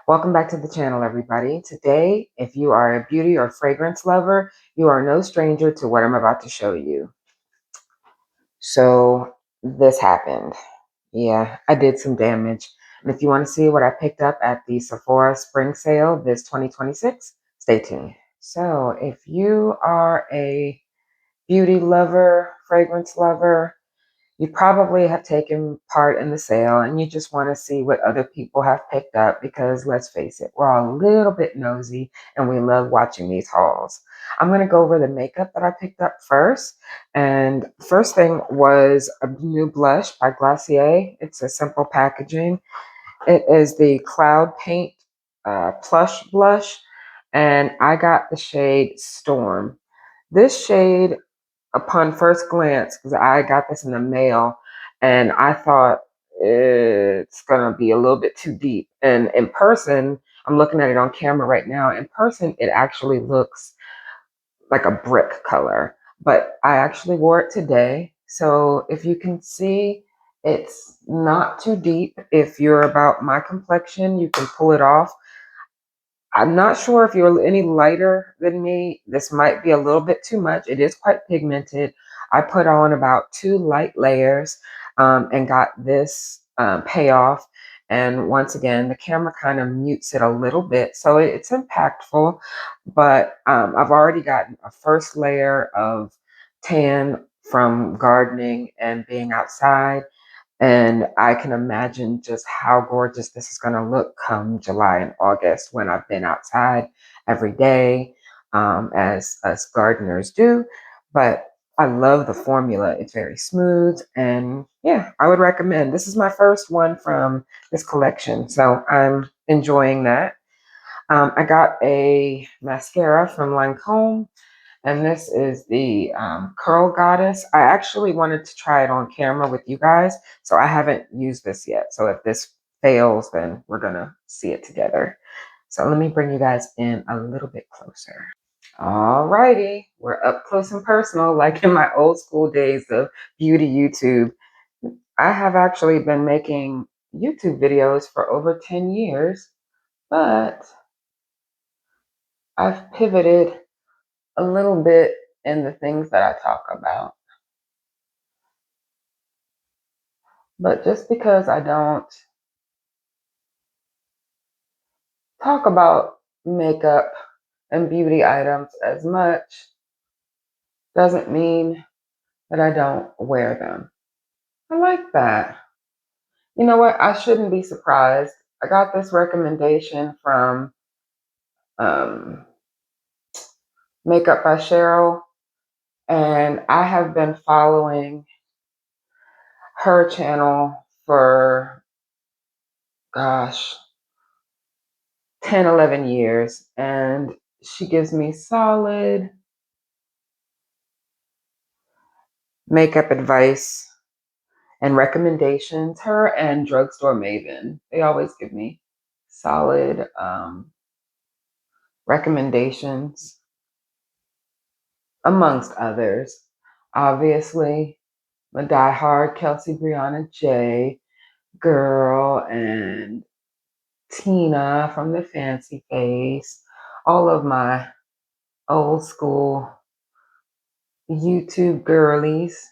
Welcome back to the channel, everybody. Today, if you are a beauty or fragrance lover, you are no stranger to what I'm about to show you. So, this happened. Yeah, I did some damage. And if you want to see what I picked up at the Sephora spring sale this 2026, stay tuned. So, if you are a beauty lover, fragrance lover, you probably have taken part in the sale and you just want to see what other people have picked up because let's face it, we're all a little bit nosy and we love watching these hauls. I'm going to go over the makeup that I picked up first. And first thing was a new blush by Glossier. It's a simple packaging. It is the Cloud Paint Plush Blush, and I got the shade Storm. This shade, upon first glance, because I got this in the mail and I thought it's gonna be a little bit too deep. And in person, I'm looking at it on camera right now. In person, it actually looks like a brick color. But I actually wore it today. So if you can see, it's not too deep. If you're about my complexion, you can pull it off. I'm not sure if you're any lighter than me. This might be a little bit too much. It is quite pigmented. I put on about 2 light layers and got this payoff. And once again, the camera kind of mutes it a little bit. So it's impactful, but I've already gotten a first layer of tan from gardening and being outside. And I can imagine just how gorgeous this is going to look come July and August when I've been outside every day, as us gardeners do. But I love the formula. It's very smooth. And yeah, I would recommend. This is my first one from this collection. So I'm enjoying that. I got a mascara from Lancome, and this is the Curl Goddess. I actually wanted to try it on camera with you guys, so I haven't used this yet. So if this fails, then we're gonna see it together. So let me bring you guys in a little bit closer. Alrighty, we're up close and personal, like in my old school days of beauty YouTube. I have actually been making YouTube videos for over 10 years, but I've pivoted a little bit in the things that I talk about. But just because I don't talk about makeup and beauty items as much doesn't mean that I don't wear them. I like that. You know what? I shouldn't be surprised. I got this recommendation from um, Makeup by Cheryl, and I have been following her channel for, gosh, 10, 11 years, and she gives me solid makeup advice and recommendations. Her and Drugstore Maven, they always give me solid recommendations, amongst others. Obviously, my diehard Kelsey Brianna J girl and Tina from the Fancy Face, all of my old school YouTube girlies.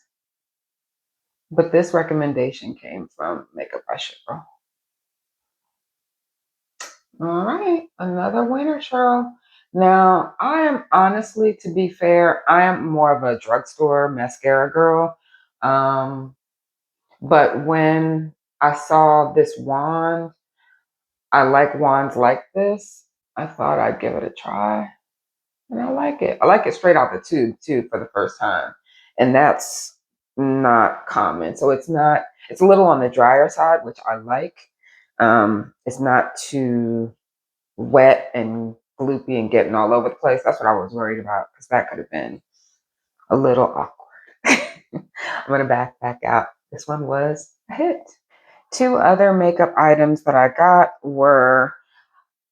But this recommendation came from Makeup by Cheryl. All right, another winner, Cheryl. Now, I am honestly, to be fair, I am more of a drugstore mascara girl. Um, but when I saw this wand, I like wands like this. I thought I'd give it a try. And I like it. I like it straight out the tube too for the first time. And that's not common. So it's a little on the drier side, which I like. It's not too wet and gloopy and getting all over the place. That's what I was worried about because that could have been a little awkward. I'm gonna back out. This one was a hit. Two other makeup items that I got were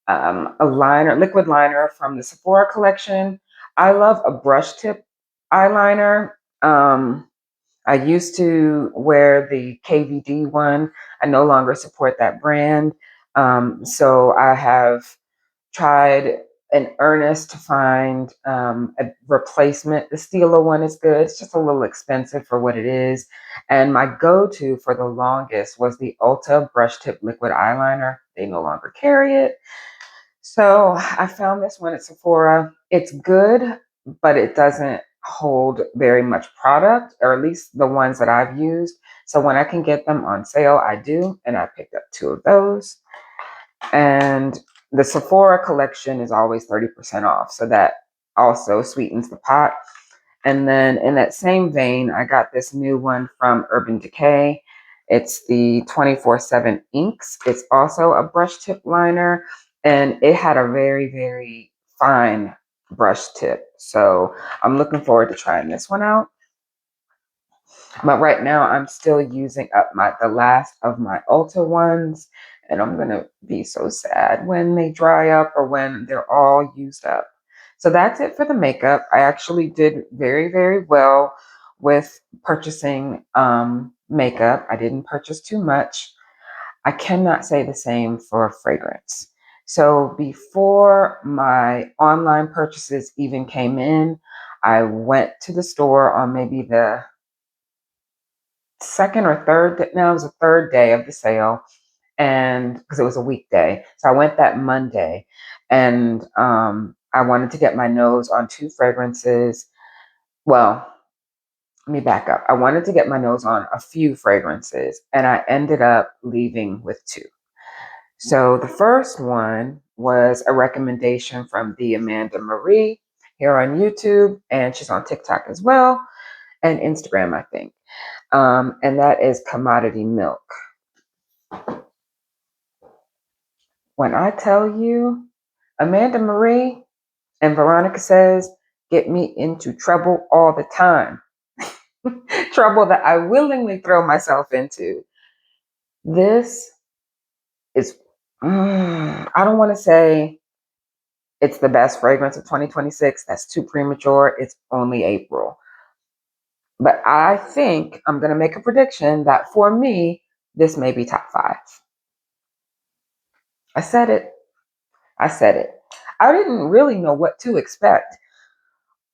a liner, liquid liner from the Sephora collection. I love a brush tip eyeliner. I used to wear the KVD one. I no longer support that brand. So I have tried in earnest to find a replacement. The Stila one is good. It's just a little expensive for what it is. And my go-to for the longest was the Ulta Brush Tip Liquid Eyeliner. They no longer carry it. So I found this one at Sephora. It's good, but it doesn't hold very much product, or at least the ones that I've used. So when I can get them on sale, I do. And I picked up 2 of those. And the Sephora collection is always 30% off. So that also sweetens the pot. And then in that same vein, I got this new one from Urban Decay. It's the 24/7 Inks. It's also a brush tip liner, and it had a very, very fine brush tip. So I'm looking forward to trying this one out. But right now I'm still using up the last of my Ulta ones, and I'm gonna be so sad when they dry up or when they're all used up. So that's it for the makeup. I actually did very, very well with purchasing makeup. I didn't purchase too much. I cannot say the same for fragrance. So before my online purchases even came in, I went to the store on maybe the second or third, no, it was the third day of the sale, and because it was a weekday. So I went that Monday, and I wanted to get my nose on 2 fragrances. Well, let me back up. I wanted to get my nose on a few fragrances, and I ended up leaving with 2. So the first one was a recommendation from the Amanda Marie here on YouTube, and she's on TikTok as well, and Instagram, I think. And that is Commodity Milk. When I tell you, Amanda Marie and Veronica says, get me into trouble all the time. Trouble that I willingly throw myself into. This is, I don't want to say it's the best fragrance of 2026. That's too premature. It's only April. But I think I'm going to make a prediction that for me, this may be top 5. I said it. I said it. I didn't really know what to expect.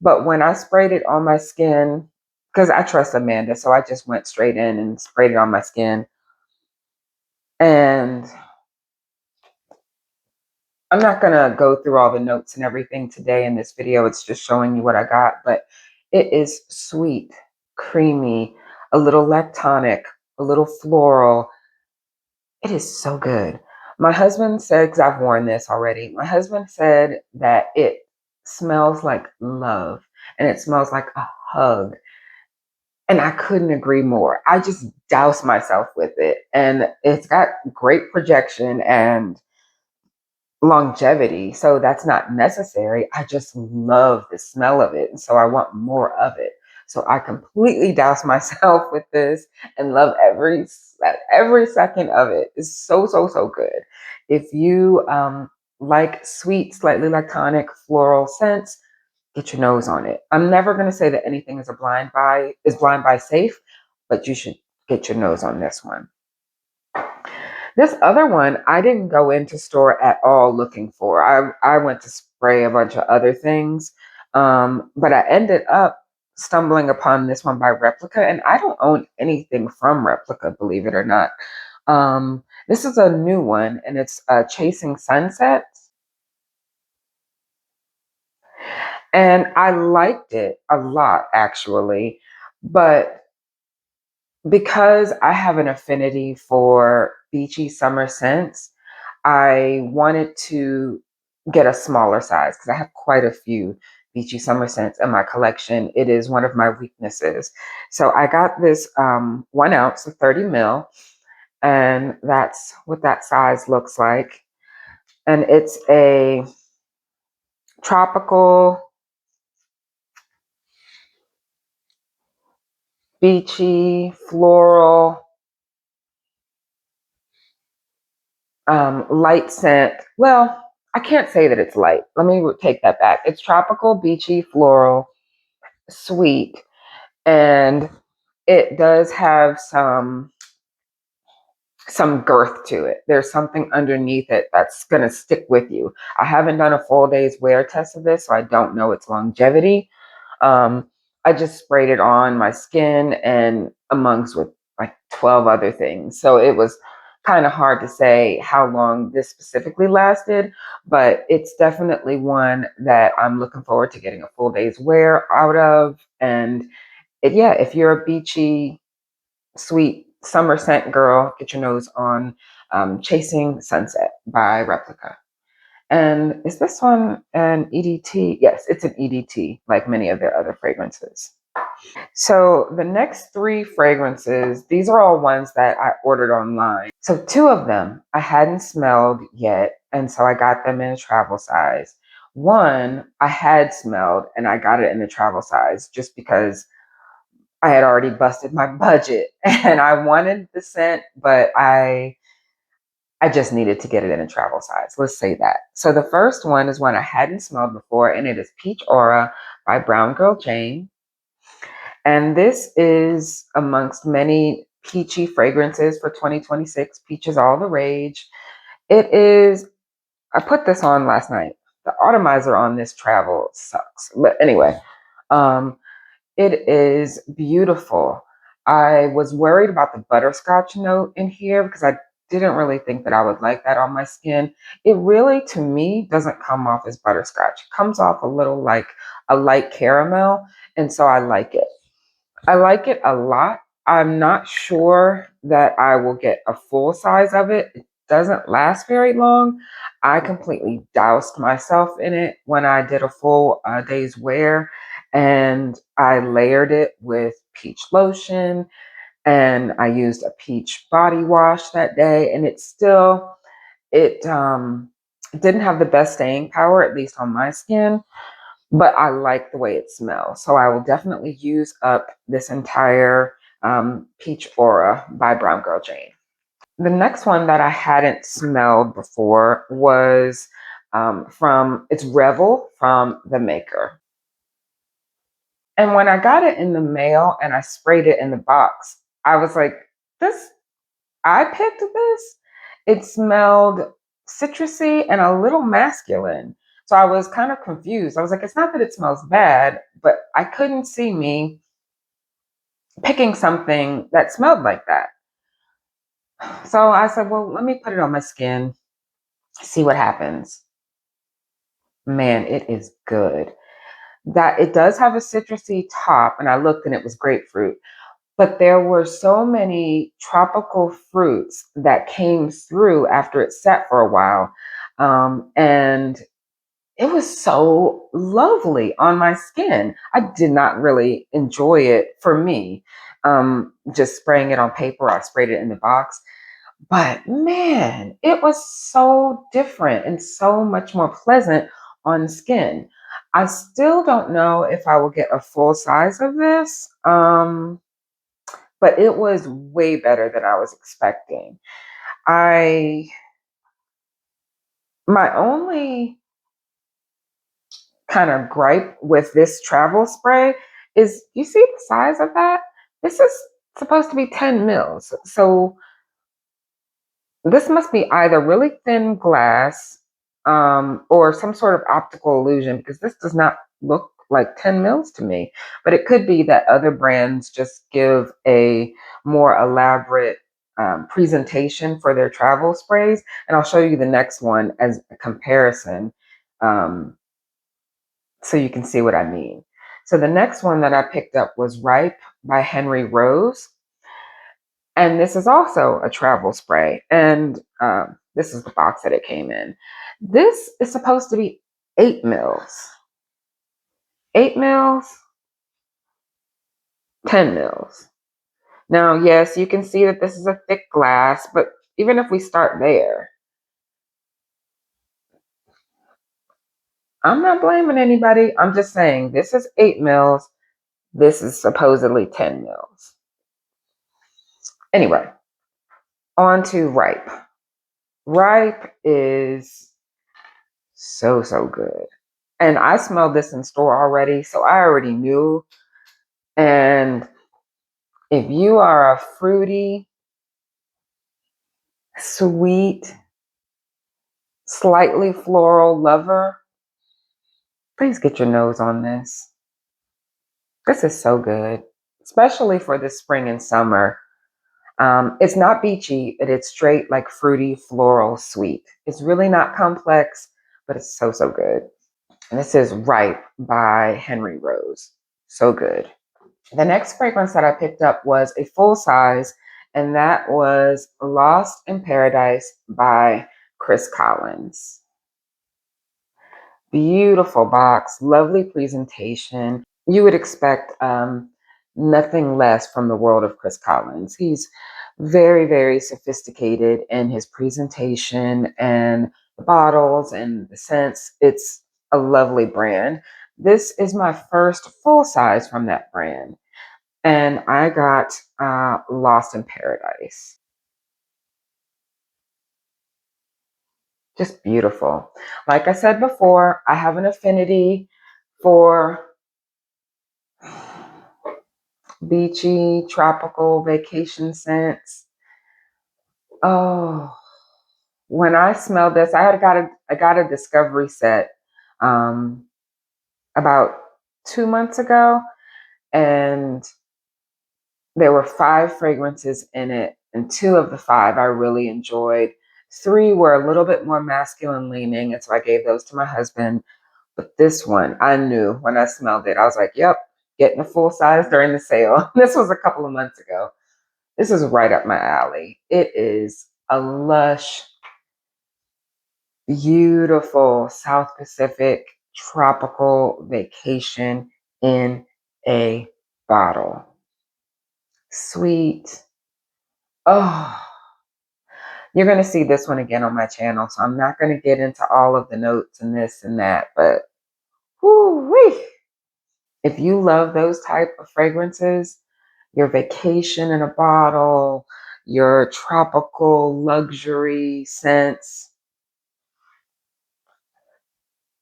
But when I sprayed it on my skin, because I trust Amanda, so I just went straight in and sprayed it on my skin. And I'm not going to go through all the notes and everything today in this video. It's just showing you what I got. But it is sweet, creamy, a little lactonic, a little floral. It is so good. My husband said, because I've worn this already, my husband said that it smells like love and it smells like a hug. And I couldn't agree more. I just douse myself with it. And it's got great projection and longevity. So that's not necessary. I just love the smell of it. And so I want more of it. So I completely douse myself with this and love every second of it. It's so, so, so good. If you like sweet, slightly lactonic floral scents, get your nose on it. I'm never going to say that anything is blind buy safe, but you should get your nose on this one. This other one, I didn't go into store at all looking for. I went to spray a bunch of other things, but I ended up stumbling upon this one by Replica, and I don't own anything from Replica, believe it or not. This is a new one, and it's Chasing Sunsets. And I liked it a lot, actually. But because I have an affinity for beachy summer scents, I wanted to get a smaller size because I have quite a few beachy summer scents in my collection. It is one of my weaknesses. So I got this 1 ounce of 30 mil, and that's what that size looks like. And it's a tropical, beachy, floral, light scent. Well, I can't say that it's light. Let me take that back. It's tropical, beachy, floral, sweet, and it does have some some girth to it. There's something underneath it that's going to stick with you. I haven't done a full day's wear test of this, so I don't know its longevity. Um, I just sprayed it on my skin and amongst with like 12 other things. So it was kind of hard to say how long this specifically lasted, but it's definitely one that I'm looking forward to getting a full day's wear out of. And yeah, if you're a beachy, sweet summer scent girl, get your nose on Chasing Sunset by Replica. And is this one an EDT? Yes, it's an EDT, like many of their other fragrances. So the next three fragrances, these are all ones that I ordered online. So two of them I hadn't smelled yet, and so I got them in a travel size. One I had smelled, and I got it in the travel size just because I had already busted my budget and I wanted the scent, but I just needed to get it in a travel size. Let's say that. So the first one is one I hadn't smelled before, and it is Peach Aura by Brown Girl Jane. And this is amongst many peachy fragrances for 2026. Peach is all the rage. It is, I put this on last night. The atomizer on this travel sucks. But anyway, um, it is beautiful. I was worried about the butterscotch note in here because I didn't really think that I would like that on my skin. It really, to me, doesn't come off as butterscotch. It comes off a little like a light caramel, and so I like it. I like it a lot. I'm not sure that I will get a full size of it. It doesn't last very long. I completely doused myself in it when I did a full day's wear, and I layered it with peach lotion, and I used a peach body wash that day, and it didn't have the best staying power, at least on my skin, but I like the way it smells. So I will definitely use up this entire Peach Aura by Brown Girl Jane. The next one that I hadn't smelled before was it's Revel from the Maker. And when I got it in the mail and I sprayed it in the box, I was like, this, I picked this. It smelled citrusy and a little masculine. So I was kind of confused. I was like, it's not that it smells bad, but I couldn't see me picking something that smelled like that. So I said, well, let me put it on my skin, see what happens. Man, it is good. That it does have a citrusy top, and I looked and it was grapefruit, but there were so many tropical fruits that came through after it sat for a while. And it was so lovely on my skin. I did not really enjoy it for me. Just spraying it on paper, I sprayed it in the box. But man, it was so different and so much more pleasant on skin. I still don't know if I will get a full size of this, but it was way better than I was expecting. I My only kind of gripe with this travel spray is, you see the size of that? This is supposed to be 10 mils. So this must be either really thin glass or some sort of optical illusion, because this does not look like 10 mils to me. But it could be that other brands just give a more elaborate presentation for their travel sprays. And I'll show you the next one as a comparison, um, so you can see what I mean. So the next one that I picked up was Ripe by Henry Rose. And this is also a travel spray. And this is the box that it came in. This is supposed to be 8 mils. 8 mils, 10 mils. Now, yes, you can see that this is a thick glass, but even if we start there, I'm not blaming anybody. I'm just saying this is 8 mils. This is supposedly 10 mils. Anyway, on to Ripe. Ripe is so, so good. And I smelled this in store already, so I already knew. And if you are a fruity sweet, slightly floral lover, please get your nose on this. This is so good, especially for the spring and summer. It's not beachy, but it's straight like fruity, floral, sweet. It's really not complex, but it's so, so good. And this is Ripe by Henry Rose. So good. The next fragrance that I picked up was a full size, and that was Lost in Paradise by Chris Collins. Beautiful box, lovely presentation. You would expect nothing less from the world of Chris Collins. He's very, very sophisticated in his presentation and the bottles and the scents. It's a lovely brand. This is my first full size from that brand. And I got Lost in Paradise. Just beautiful. Like I said before, I have an affinity for beachy, tropical vacation scents. Oh, when I smelled this, I got a discovery set um, about 2 months ago, and there were 5 fragrances in it, and 2 of the 5 I really enjoyed. 3 were a little bit more masculine leaning, and so I gave those to my husband. But this one, I knew when I smelled it, I was like, yep, getting a full size during the sale. This was a couple of months ago. This is right up my alley. It is a lush, beautiful South Pacific tropical vacation in a bottle. Sweet. Oh, you're going to see this one again on my channel, so I'm not going to get into all of the notes and this and that, but whoo-wee. If you love those type of fragrances, your vacation in a bottle, your tropical luxury scents,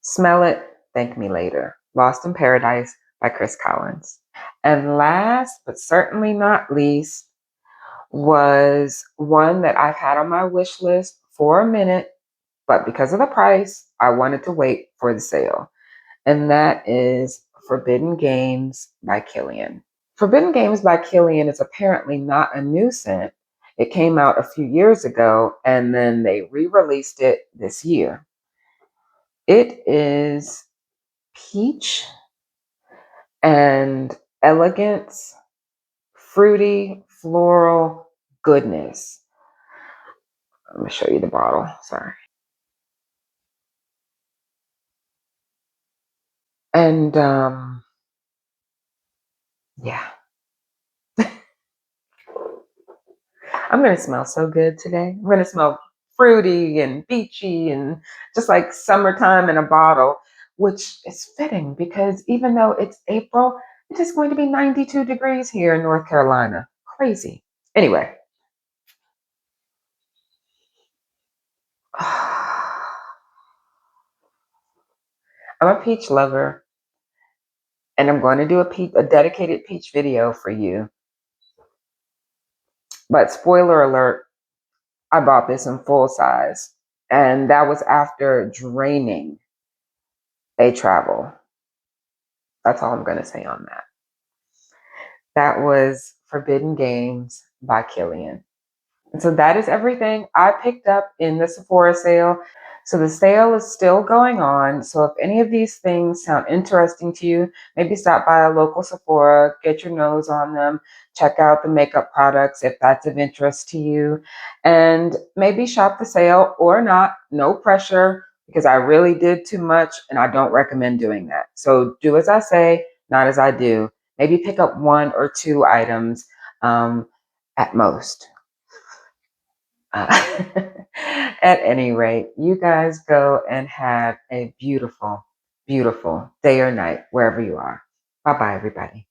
smell it, thank me later. Lost in Paradise by Chris Collins. And last but certainly not least was one that I've had on my wish list for a minute, but because of the price, I wanted to wait for the sale. And that is Forbidden Games by Kilian. Forbidden Games by Kilian is apparently not a new scent. It came out a few years ago and then they re-released it this year. It is peach and elegance, fruity, floral goodness. I'm going to show you the bottle. Sorry. And yeah, I'm going to smell so good today. I'm going to smell fruity and beachy and just like summertime in a bottle, which is fitting because even though it's April, it is going to be 92 degrees here in North Carolina. Crazy. Anyway, I'm a peach lover and I'm going to do a dedicated peach video for you. But spoiler alert, I bought this in full size. And that was after draining a travel. That's all I'm going to say on that. That was Forbidden Games by Kilian. And so that is everything I picked up in the Sephora sale. So the sale is still going on. So if any of these things sound interesting to you, maybe stop by a local Sephora, get your nose on them, check out the makeup products if that's of interest to you, and maybe shop the sale or not. No pressure, because I really did too much and I don't recommend doing that. So do as I say, not as I do. Maybe pick up 1 or 2 items at most. At any rate, you guys go and have a beautiful, beautiful day or night, wherever you are. Bye-bye, everybody.